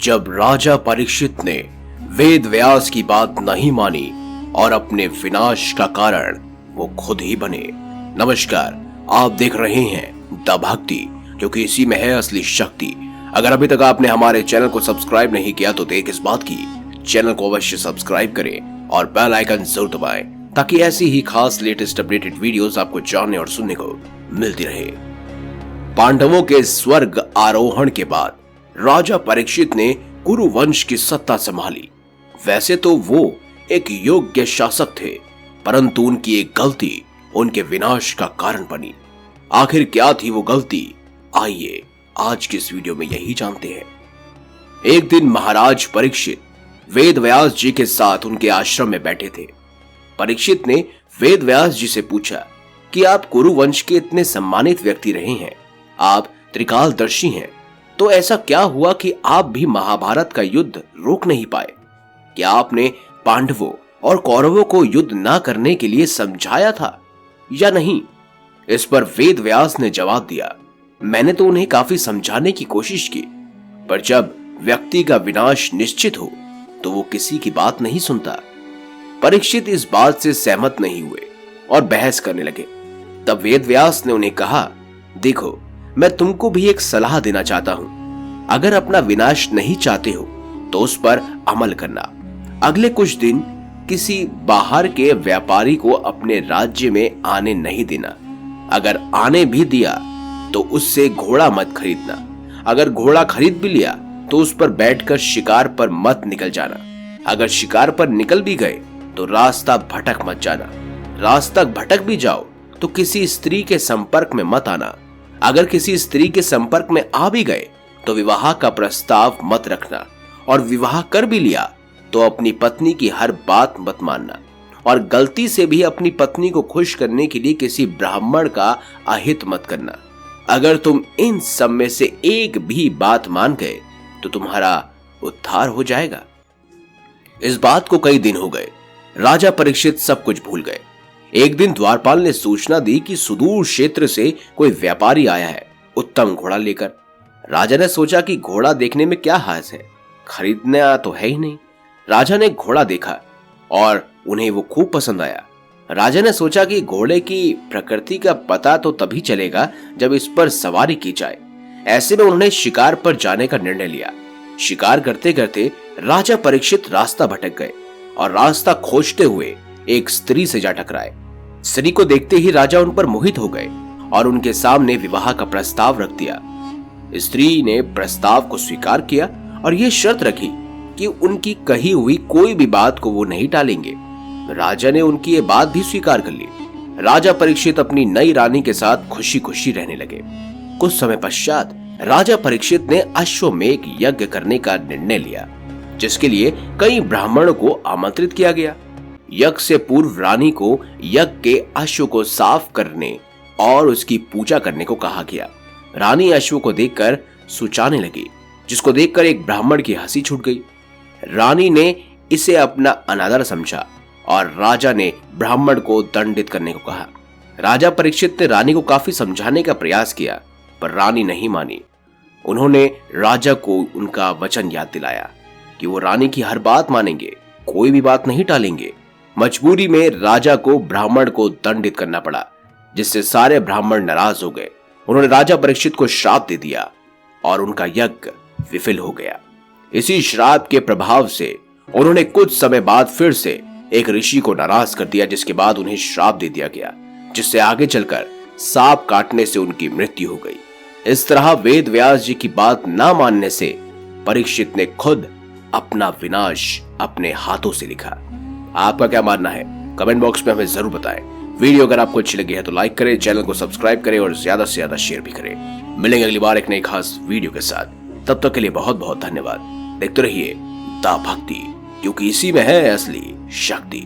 जब राजा परीक्षित ने वेद व्यास की बात नहीं मानी और अपने विनाश का कारण वो खुद ही बने। नमस्कार, आप देख रहे हैं द भक्ति, क्योंकि इसी में है असली शक्ति। अगर अभी तक आपने हमारे चैनल को सब्सक्राइब नहीं किया तो देर किस बात की, चैनल को अवश्य सब्सक्राइब करें और बेल आइकन जरूर दबाएं ताकि ऐसी ही खास लेटेस्ट अपडेटेड वीडियोस आपको जानने और सुनने को मिलती रहे। पांडवों के स्वर्ग आरोहण के बाद राजा परीक्षित ने कुरु वंश की सत्ता संभाली। वैसे तो वो एक योग्य शासक थे, परंतु उनकी एक गलती उनके विनाश का कारण बनी। आखिर क्या थी वो गलती, आइए आज की इस वीडियो में यही जानते हैं। एक दिन महाराज परीक्षित वेद व्यास जी के साथ उनके आश्रम में बैठे थे। परीक्षित ने वेद व्यास जी से पूछा कि आप कुरु वंश के इतने सम्मानित व्यक्ति रहे हैं, आप त्रिकालदर्शी हैं, तो ऐसा क्या हुआ कि आप भी महाभारत का युद्ध रोक नहीं पाए? क्या आपने पांडवों और कौरवों को युद्ध ना करने के लिए समझाया था या नहीं? इस पर वेद व्यास ने जवाब दिया, मैंने तो उन्हें काफी समझाने की कोशिश की, पर जब व्यक्ति का विनाश निश्चित हो तो वो किसी की बात नहीं सुनता। परीक्षित इस बात से सहमत नहीं हुए और बहस करने लगे। तब वेद व्यास ने उन्हें कहा, देखो, मैं तुमको भी एक सलाह देना चाहता हूं। अगर अपना विनाश नहीं चाहते हो तो उस पर अमल करना। अगले कुछ दिन किसी बाहर के व्यापारी को अपने राज्य में आने नहीं देना। अगर आने भी दिया तो उससे घोड़ा मत खरीदना। अगर घोड़ा खरीद भी लिया तो उस पर बैठकर शिकार पर मत निकल जाना। अगर शिकार पर निकल भी गए तो रास्ता भटक मत जाना। रास्ता भटक भी जाओ तो किसी स्त्री के संपर्क में मत आना। अगर किसी स्त्री के संपर्क में आ भी गए तो विवाह का प्रस्ताव मत रखना, और विवाह कर भी लिया तो अपनी पत्नी की हर बात मत मानना, और गलती से भी अपनी पत्नी को खुश करने के लिए किसी ब्राह्मण का अहित मत करना। अगर तुम इन सब में से एक भी बात मान गए तो तुम्हारा उद्धार हो जाएगा। इस बात को कई दिन हो गए। राजा परीक्षित सब कुछ भूल गए। एक दिन द्वारपाल ने सूचना दी कि सुदूर क्षेत्र से कोई व्यापारी आया है, उत्तम घोड़ा लेकर। राजा ने सोचा कि घोड़ा देखने में क्या हास है, खरीदना तो है ही नहीं। राजा ने घोड़ा देखा और उन्हें वो खूब पसंद आया। राजा ने सोचा कि घोड़े की प्रकृति का पता तो तभी चलेगा जब इस पर सवारी की जाए। ऐसे में उन्होंने शिकार पर जाने का निर्णय लिया। शिकार करते करते राजा परीक्षित रास्ता भटक गए और रास्ता खोजते हुए एक स्त्री से जा टकराए। स्त्री को देखते ही राजा उन पर मोहित हो गए और उनके सामने विवाह का प्रस्ताव रख दिया। स्त्री ने प्रस्ताव को स्वीकार किया और यह शर्त रखी कि उनकी कही हुई कोई भी बात को वो नहीं टालेंगे। राजा ने उनकी ये बात भी स्वीकार कर ली। राजा परीक्षित अपनी नई रानी के साथ खुशी खुशी रहने लगे। कुछ समय पश्चात राजा परीक्षित ने अश्वमेध यज्ञ करने का निर्णय लिया, जिसके लिए कई ब्राह्मणों को आमंत्रित किया गया। यज्ञ से पूर्व रानी को यज्ञ के अश्व को साफ करने और उसकी पूजा करने को कहा गया। रानी अश्व को देखकर सुचाने लगी, जिसको देखकर एक ब्राह्मण की हंसी छूट गई। रानी ने इसे अपना अनादर समझा और राजा ने ब्राह्मण को दंडित करने को कहा। राजा परीक्षित ने रानी को काफी समझाने का प्रयास किया, पर रानी नहीं मानी। उन्होंने राजा को उनका वचन याद दिलाया कि वो रानी की हर बात मानेंगे, कोई भी बात नहीं टालेंगे। मजबूरी में राजा को ब्राह्मण को दंडित करना पड़ा, जिससे सारे ब्राह्मण नाराज हो गए। उन्होंने राजा परीक्षित को श्राप दे दिया और उनका यज्ञ विफल हो गया। इसी श्राप के प्रभाव से उन्होंने कुछ समय बाद फिर से एक ऋषि को नाराज कर दिया, जिसके बाद उन्हें श्राप दे दिया गया, जिससे आगे चलकर सांप काटने से उनकी मृत्यु हो गई। इस तरह वेद व्यास जी की बात ना मानने से परीक्षित ने खुद अपना विनाश अपने हाथों से लिखा। आपका क्या मानना है? कमेंट बॉक्स में हमें जरूर बताएं। वीडियो अगर आपको अच्छी लगी है तो लाइक करें, चैनल को सब्सक्राइब करें और ज्यादा से ज्यादा शेयर भी करें। मिलेंगे अगली बार एक नई खास वीडियो के साथ। तब तक के लिए बहुत बहुत धन्यवाद। देखते रहिए द भक्ति, क्योंकि इसी में है असली शक्ति।